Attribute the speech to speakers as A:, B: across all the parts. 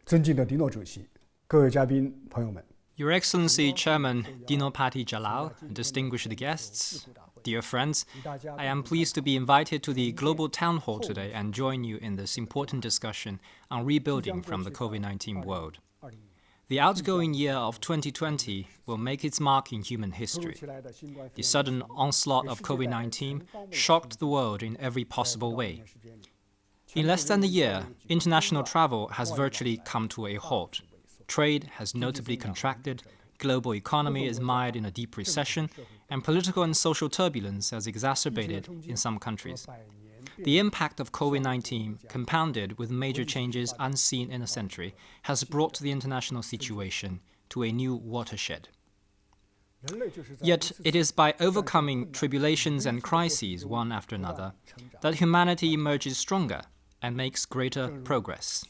A: 尊敬的迪诺主席，各位嘉宾朋友们。
B: Your Excellency Chairman Dino Pati Jalal, distinguished guests, dear friends, I am pleased to be invited to the Global Town Hall today and join you in this important discussion on rebuilding from the COVID-19 world. The outgoing year of 2020 will make its mark in human history. The sudden onslaught of COVID-19 shocked the world in every possible way. In less than a year, international travel has virtually come to a halt. Trade has notably contracted, global economy is mired in a deep recession, and political and social turbulence has exacerbated in some countries. The impact of COVID-19, compounded with major changes unseen in a century, has brought the international situation to a new watershed. Yet it is by overcoming tribulations and crises one after another that humanity emerges stronger and makes greater progress.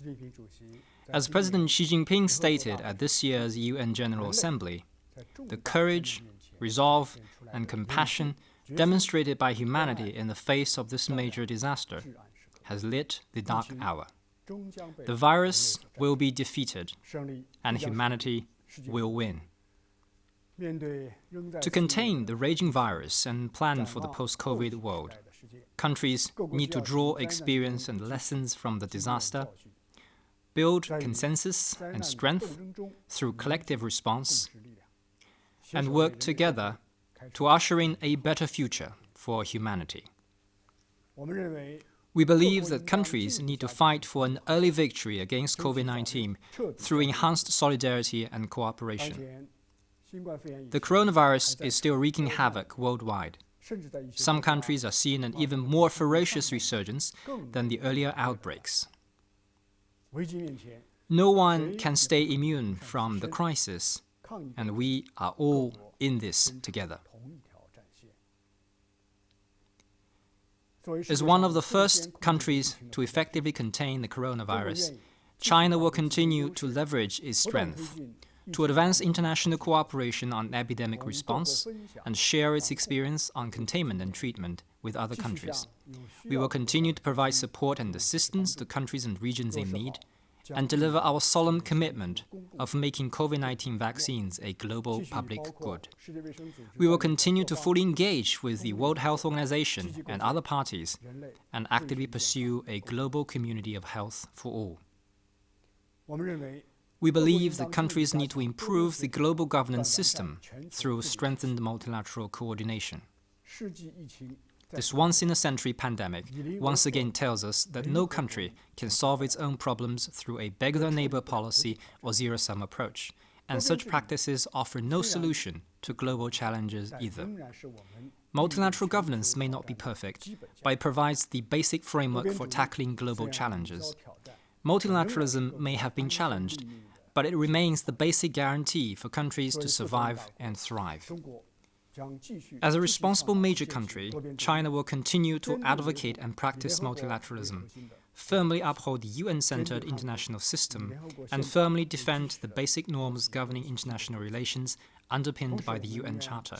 B: As President Xi Jinping stated at this year's UN General Assembly, the courage, resolve, and compassion demonstrated by humanity in the face of this major disaster has lit the dark hour. The virus will be defeated, and humanity will win. To contain the raging virus and plan for the post-COVID world, countries need to draw experience and lessons from the disaster, build consensus and strength through collective response, and work together to usher in a better future for humanity. We believe that countries need to fight for an early victory against COVID-19 through enhanced solidarity and cooperation. The coronavirus is still wreaking havoc worldwide. Some countries are seeing an even more ferocious resurgence than the earlier outbreaks. No one can stay immune from the crisis, and we are all in this together. As one of the first countries to effectively contain the coronavirus, China will continue to leverage its strength to advance international cooperation on epidemic response and share its experience on containment and treatment with other countries. We will continue to provide support and assistance to countries and regions in need, and deliver our solemn commitment of making COVID-19 vaccines a global public good. We will continue to fully engage with the World Health Organization and other parties and actively pursue a global community of health for all. We believe that countries need to improve the global governance system through strengthened multilateral coordination. This once-in-a-century pandemic once again tells us that no country can solve its own problems through a beg-their-neighbor policy or zero-sum approach, and such practices offer no solution to global challenges either. Multilateral governance may not be perfect, but it provides the basic framework for tackling global challenges. Multilateralism may have been challenged, but it remains the basic guarantee for countries to survive and thrive. As a responsible major country, China will continue to advocate and practice multilateralism, firmly uphold the UN-centered international system, and firmly defend the basic norms governing international relations underpinned by the UN Charter.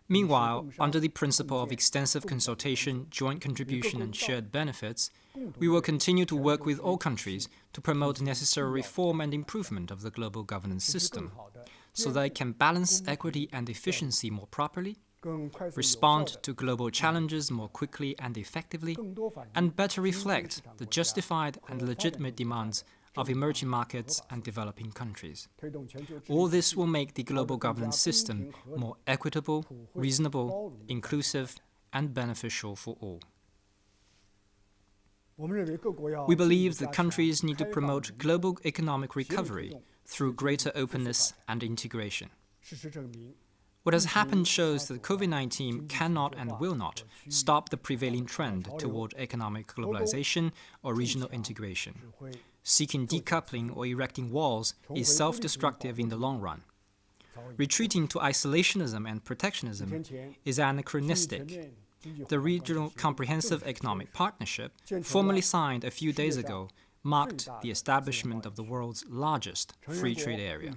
B: Meanwhile, under the principle of extensive consultation, joint contribution, and shared benefits, we will continue to work with all countries to promote necessary reform and improvement of the global governance system, so that it can balance equity and efficiency more properly, respond to global challenges more quickly and effectively, and better reflect the justified and legitimate demands of emerging markets and developing countries. All this will make the global governance system more equitable, reasonable, inclusive, and beneficial for all. We believe that countries need to promote global economic recovery through greater openness and integration. What has happened shows that COVID-19 cannot and will not stop the prevailing trend toward economic globalization or regional integration. Seeking decoupling or erecting walls is self-destructive in the long run. Retreating to isolationism and protectionism is anachronistic. The Regional Comprehensive Economic Partnership, formally signed a few days ago, marked the establishment of the world's largest free trade area.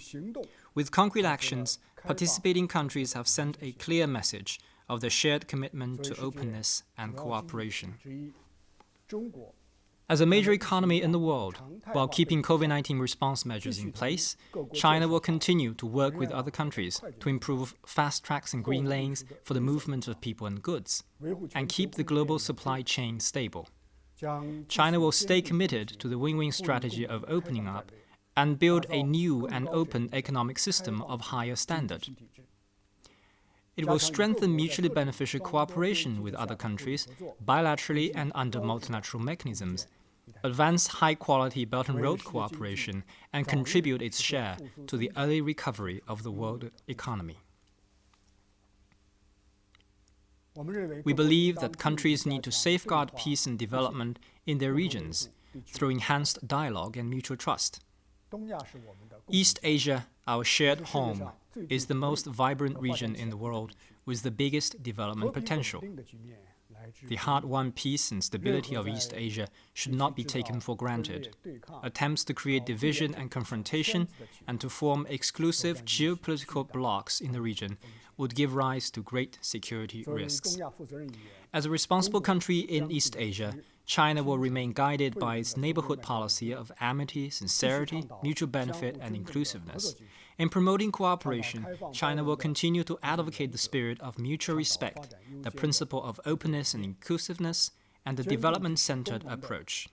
B: With concrete actions, participating countries have sent a clear message of their shared commitment to openness and cooperation. As a major economy in the world, while keeping COVID-19 response measures in place, China will continue to work with other countries to improve fast tracks and green lanes for the movement of people and goods, and keep the global supply chain stable. China will stay committed to the win-win strategy of opening up and build a new and open economic system of higher standard. It will strengthen mutually beneficial cooperation with other countries, bilaterally and under multilateral mechanisms, advance high-quality Belt and Road cooperation, and contribute its share to the early recovery of the world economy. We believe that countries need to safeguard peace and development in their regions through enhanced dialogue and mutual trust. East Asia, our shared home, is the most vibrant region in the world with the biggest development potential. The hard-won peace and stability of East Asia should not be taken for granted. Attempts to create division and confrontation and to form exclusive geopolitical blocs in the region would give rise to great security risks. As a responsible country in East Asia, China will remain guided by its neighborhood policy of amity, sincerity, mutual benefit, and inclusiveness. In promoting cooperation, China will continue to advocate the spirit of mutual respect, the principle of openness and inclusiveness, and the development-centered approach.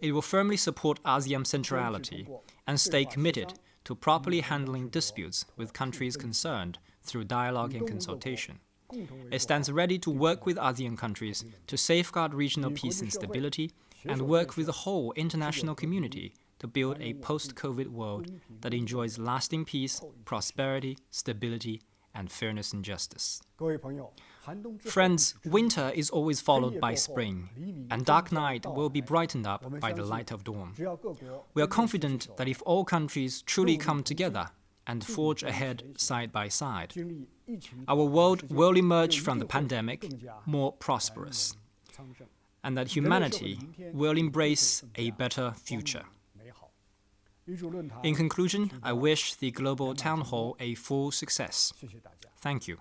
B: It will firmly support ASEAN centrality and stay committed to properly handling disputes with countries concerned through dialogue and consultation. It stands ready to work with ASEAN countries to safeguard regional peace and stability and work with the whole international community to build a post-COVID world that enjoys lasting peace, prosperity, stability, and fairness and justice. Friends, winter is always followed by spring, and dark night will be brightened up by the light of dawn. We are confident that if all countries truly come together and forge ahead side by side, our world will emerge from the pandemic more prosperous, and that humanity will embrace a better future. In conclusion, I wish the Global Town Hall a full success. Thank you.